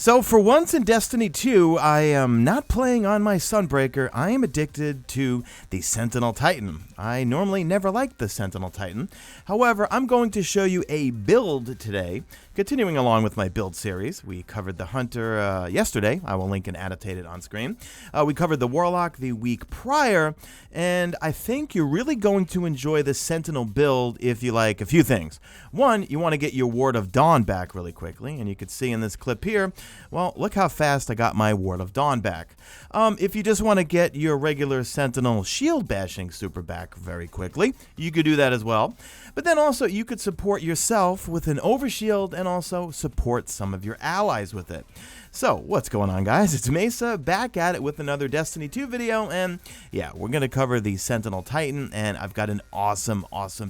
So for once in Destiny 2, I am not playing on my Sunbreaker. I am addicted to the Sentinel Titan. I normally never liked the Sentinel Titan. However, I'm going to show you a build today. Continuing along with my build series, we covered the Hunter yesterday. I will link and annotate it on screen. We covered the Warlock the week prior, and I think you're really going to enjoy the Sentinel build if you like a few things. One, you want to get your Ward of Dawn back really quickly, and you can see in this clip here, well, look how fast I got my Ward of Dawn back. If you just want to get your regular Sentinel shield bashing super back very quickly, you could do that as well. But then also you could support yourself with an overshield and also support some of your allies with it. So, what's going on, guys? It's Mesa, back at it with another Destiny 2 video, and yeah, we're going to cover the Sentinel Titan, and I've got an awesome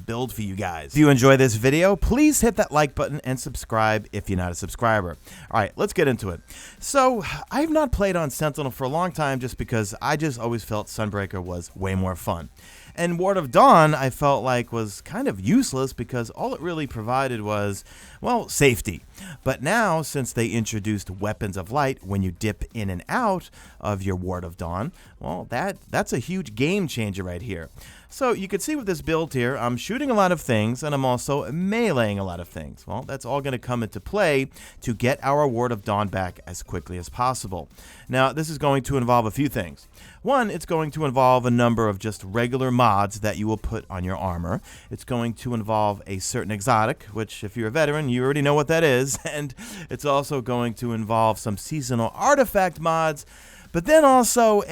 build for you guys. If you enjoy this video, please hit that like button and subscribe if you're not a subscriber. Alright, let's get into it. So, I've not played on Sentinel for a long time just because I just always felt Sunbreaker was way more fun. And Ward of Dawn, I felt like, was kind of useless because all it really provided was, well, safety. But now, since they introduced Weapons of Light when you dip in and out of your Ward of Dawn, well, that's a huge game changer right here. So you can see with this build here, I'm shooting a lot of things and I'm also meleeing a lot of things. Well, that's all going to come into play to get our Ward of Dawn back as quickly as possible. Now, this is going to involve a few things. One, it's going to involve a number of just regular mods that you will put on your armor. It's going to involve a certain exotic, which if you're a veteran, you already know what that is. And it's also going to involve some seasonal artifact mods, but then also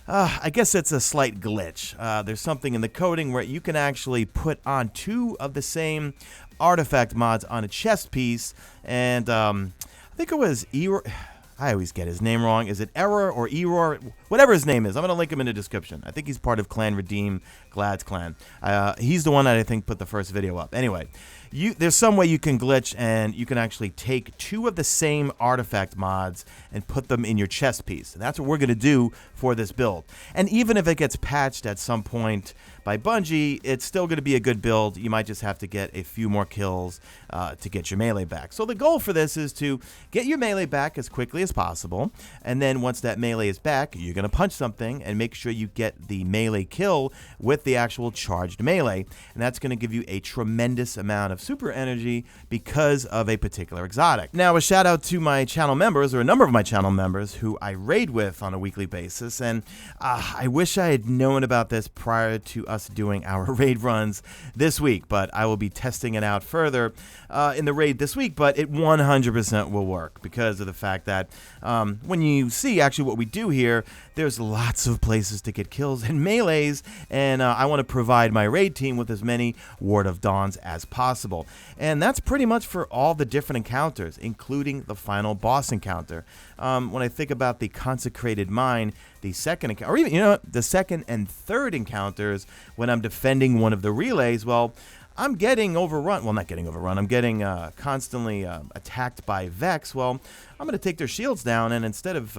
I guess it's a slight glitch. There's something in the coding where you can actually put on two of the same artifact mods on a chest piece, and I think it was I always get his name wrong. Is it Error or Error? Whatever his name is. I'm going to link him in the description. I think he's part of Clan Redeem, Glad's clan. He's the one that I think put the first video up. Anyway, there's some way you can glitch and you can actually take two of the same artifact mods and put them in your chest piece. And that's what we're going to do for this build. And even if it gets patched at some point by Bungie, it's still going to be a good build. You might just have to get a few more kills to get your melee back. So the goal for this is to get your melee back as quickly as possible. And then once that melee is back, you're going to punch something and make sure you get the melee kill with the actual charged melee. And that's going to give you a tremendous amount of super energy because of a particular exotic. Now, a shout out to my channel members, or a number of my channel members, who I raid with on a weekly basis. And I wish I had known about this prior to us doing our raid runs this week, but I will be testing it out further in the raid this week, but it 100% will work because of the fact that when you see actually what we do here, there's lots of places to get kills and melees, and I want to provide my raid team with as many Ward of Dawns as possible. And that's pretty much for all the different encounters, including the final boss encounter. When I think about the Consecrated Mine, the second, or even, the second and third encounters, when I'm defending one of the relays, well, I'm getting overrun. Well, not getting overrun. I'm getting constantly attacked by Vex. Well, I'm going to take their shields down, and instead of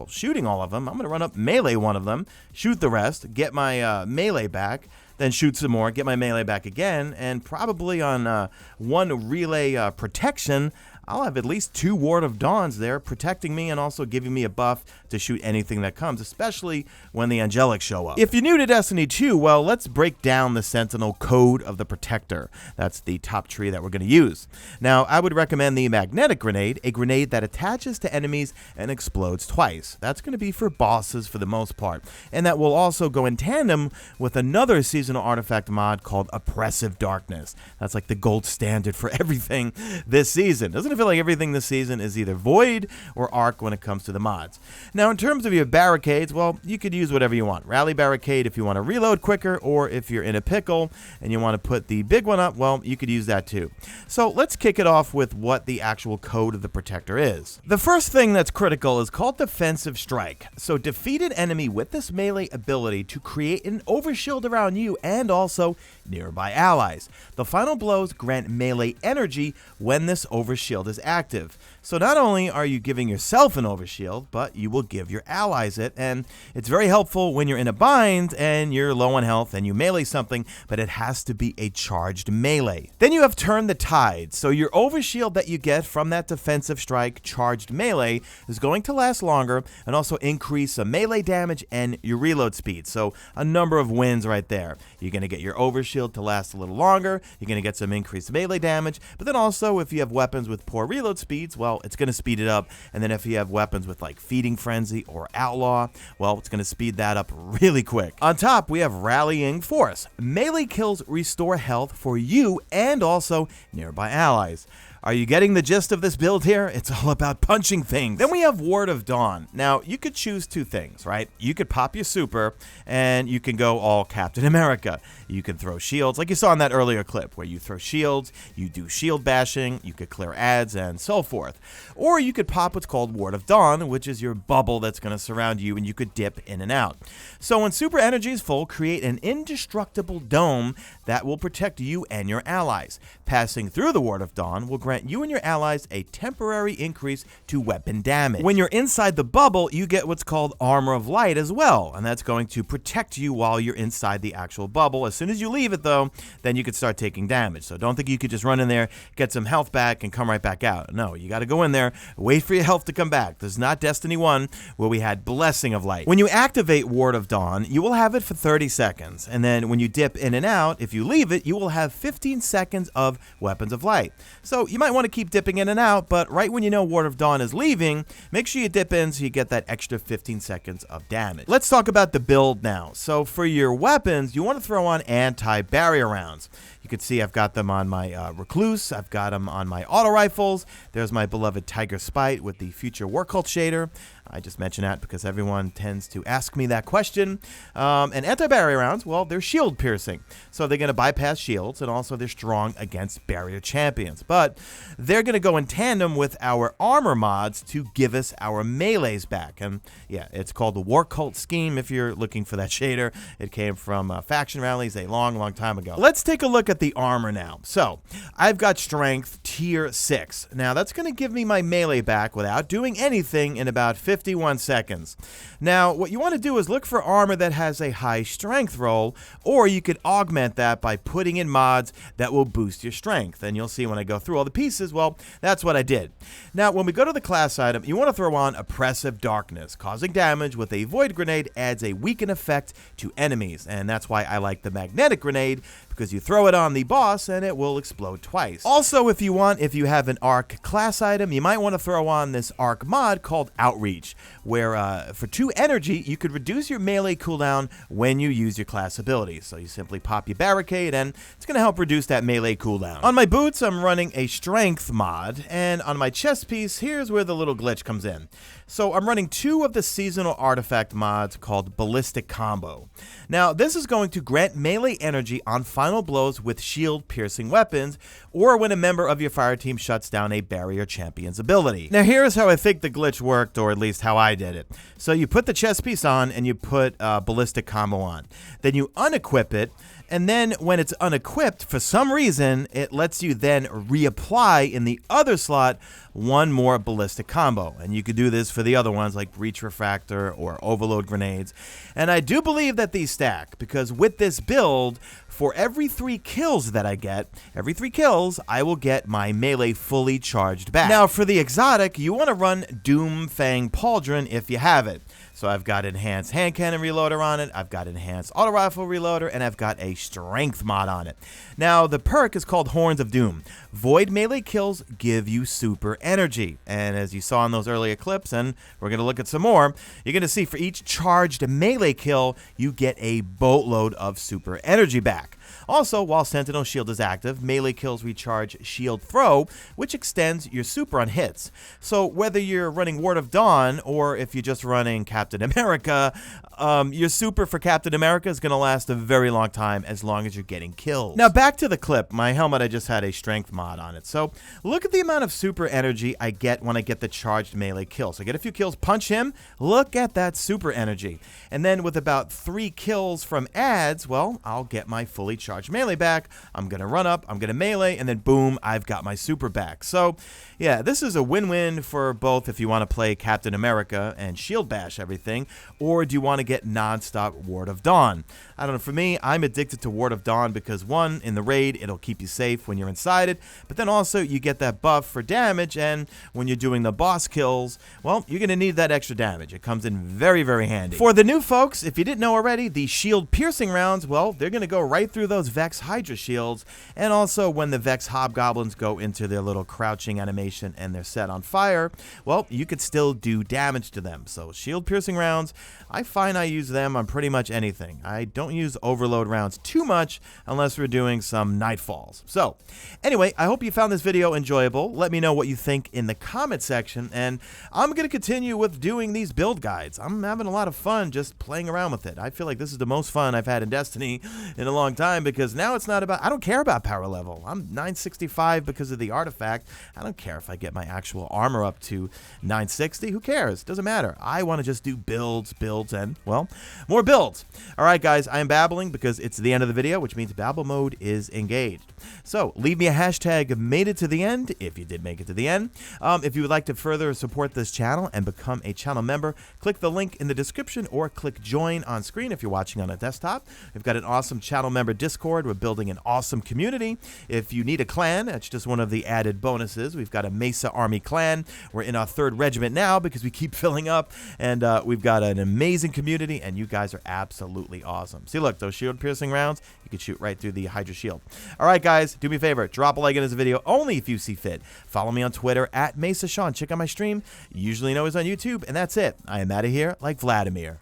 shooting all of them, I'm going to run up, melee one of them, shoot the rest, get my melee back, then shoot some more, get my melee back again, and probably on one relay protection, I'll have at least 2 Ward of Dawns there protecting me and also giving me a buff to shoot anything that comes, especially when the Angelic show up. If you're new to Destiny 2, well, let's break down the Sentinel Code of the Protector. That's the top tree that we're going to use. Now, I would recommend the Magnetic Grenade, a grenade that attaches to enemies and explodes twice. That's going to be for bosses for the most part, and that will also go in tandem with another seasonal artifact mod called Oppressive Darkness. That's like the gold standard for everything this season. Doesn't it feel like everything this season is either Void or Arc when it comes to the mods? Now, in terms of your barricades, well, you could use whatever you want. Rally Barricade if you want to reload quicker, or if you're in a pickle and you want to put the big one up, well, you could use that too. So let's kick it off with what the actual code of the Protector is. The first thing that's critical is called Defensive Strike. So defeat an enemy with this melee ability to create an overshield around you and also nearby allies. The final blows grant melee energy when this overshield is active. So not only are you giving yourself an overshield, but you will give your allies it, and it's very helpful when you're in a bind and you're low on health and you melee something, but it has to be a charged melee. Then you have Turn the Tide, so your overshield that you get from that defensive strike charged melee is going to last longer and also increase melee damage and your reload speed, so a number of wins right there. You're going to get your overshield to last a little longer, you're going to get some increased melee damage, but then also if you have weapons with poor reload speeds, well, it's going to speed it up, and then if you have weapons with like Feeding Frenzy or Outlaw, well, it's going to speed that up really quick. On top, we have Rallying Force. Melee kills restore health for you and also nearby allies. Are you getting the gist of this build here? It's all about punching things. Then we have Ward of Dawn. Now, you could choose two things, right? You could pop your super, and you can go all Captain America. You can throw shields, like you saw in that earlier clip, where you throw shields, you do shield bashing, you could clear ads, and so forth. Or you could pop what's called Ward of Dawn, which is your bubble that's going to surround you, and you could dip in and out. So when super energy is full, create an indestructible dome that will protect you and your allies. Passing through the Ward of Dawn will grant you and your allies a temporary increase to weapon damage. When you're inside the bubble, you get what's called Armor of Light as well, and that's going to protect you while you're inside the actual bubble. As soon as you leave it, though, then you could start taking damage. So don't think you could just run in there, get some health back, and come right back out. No, you got to go in there, wait for your health to come back. This is not Destiny 1, where we had Blessing of Light. When you activate Ward of Dawn, you will have it for 30 seconds, and then when you dip in and out, if you leave it, you will have 15 seconds of Weapons of Light. So you might want to keep dipping in and out, but right when you know Ward of Dawn is leaving, make sure you dip in so you get that extra 15 seconds of damage. Let's talk about the build now. So for your weapons, you want to throw on anti-barrier rounds. You can see I've got them on my Recluse, I've got them on my auto rifles, there's my beloved Tiger Spite with the Future War Cult shader. I just mention that because everyone tends to ask me that question. And anti-barrier rounds, well, they're shield piercing. So they're going to bypass shields, and also they're strong against barrier champions. But they're going to go in tandem with our armor mods to give us our melees back. And yeah, it's called the War Cult scheme if you're looking for that shader. It came from faction rallies a long, long time ago. Let's take a look at the armor now. So I've got strength tier 6. Now that's going to give me my melee back without doing anything in about 51 seconds. Now, what you want to do is look for armor that has a high strength roll, or you could augment that by putting in mods that will boost your strength. And you'll see when I go through all the pieces, well, that's what I did. Now, when we go to the class item, you want to throw on Oppressive Darkness. Causing damage with a Void Grenade adds a weaken effect to enemies, and that's why I like the Magnetic Grenade, because you throw it on the boss and it will explode twice. Also, if you have an Arc class item, you might want to throw on this Arc mod called Outreach, where for 2 energy, you could reduce your melee cooldown when you use your class ability. So you simply pop your barricade and it's going to help reduce that melee cooldown. On my boots, I'm running a strength mod, and on my chest piece, here's where the little glitch comes in. So I'm running 2 of the seasonal artifact mods called Ballistic Combo. Now, this is going to grant melee energy on final blows with shield-piercing weapons, or when a member of your fire team shuts down a barrier champion's ability. Now, here's how I think the glitch worked, or at least how I did it. So you put the chest piece on, and you put Ballistic Combo on. Then you unequip it, and then when it's unequipped, for some reason, it lets you then reapply in the other slot 1 more Ballistic Combo. And you could do this for the other ones like Breach Refractor or Overload Grenades. And I do believe that these stack, because with this build, for every 3 kills that I get, every 3 kills, I will get my melee fully charged back. Now, for the exotic, you want to run Doomfang Pauldron if you have it. So I've got Enhanced Hand Cannon Reloader on it, I've got Enhanced Auto Rifle Reloader, and I've got a Strength mod on it. Now, the perk is called Horns of Doom. Void melee kills give you super energy. And as you saw in those earlier clips, and we're going to look at some more, you're going to see for each charged melee kill, you get a boatload of super energy back. Also, while Sentinel Shield is active, melee kills recharge Shield Throw, which extends your super on hits. So whether you're running Ward of Dawn, or if you're just running Captain America, your super for Captain America is going to last a very long time, as long as you're getting kills. Now back to the clip. My helmet, I just had a strength mod on it. So look at the amount of super energy I get when I get the charged melee kill. So I get a few kills, punch him, look at that super energy. And then with about 3 kills from ads, well, I'll get my fully charge melee back. I'm going to run up, I'm going to melee, and then boom, I've got my super back. So, yeah, this is a win-win for both if you want to play Captain America and shield bash everything, or do you want to get non-stop Ward of Dawn? I don't know, for me, I'm addicted to Ward of Dawn because, one, in the raid, it'll keep you safe when you're inside it, but then also you get that buff for damage, and when you're doing the boss kills, well, you're going to need that extra damage. It comes in very, very handy. For the new folks, if you didn't know already, the shield piercing rounds, well, they're going to go right through those Vex Hydra shields, and also when the Vex Hobgoblins go into their little crouching animation and they're set on fire, well, you could still do damage to them. So shield piercing rounds, I find I use them on pretty much anything. I don't use overload rounds too much unless we're doing some nightfalls. So anyway, I hope you found this video enjoyable. Let me know what you think in the comment section, and I'm going to continue with doing these build guides. I'm having a lot of fun just playing around with it. I feel like this is the most fun I've had in Destiny in a long time, because now it's not about, I don't care about power level. I'm 965 because of the artifact. I don't care if I get my actual armor up to 960. Who cares? Doesn't matter. I want to just do builds, and, well, more builds. All right, guys, I am babbling because it's the end of the video, which means babble mode is engaged. So leave me a hashtag made it to the end if you did make it to the end. If you would like to further support this channel and become a channel member, click the link in the description or click join on screen if you're watching on a desktop. We've got an awesome channel member Discord. We're building an awesome community. If you need a clan, that's just one of the added bonuses. We've got a Mesa Army clan. We're in our 3rd regiment now because we keep filling up, and we've got an amazing community, and you guys are absolutely awesome. See, look, those shield piercing rounds, you can shoot right through the Hydra shield. All right, guys, do me a favor. Drop a like in this video only if you see fit. Follow me on Twitter at MesaSean. Check out my stream. Usually know it's on YouTube, and that's it. I am out of here like Vladimir.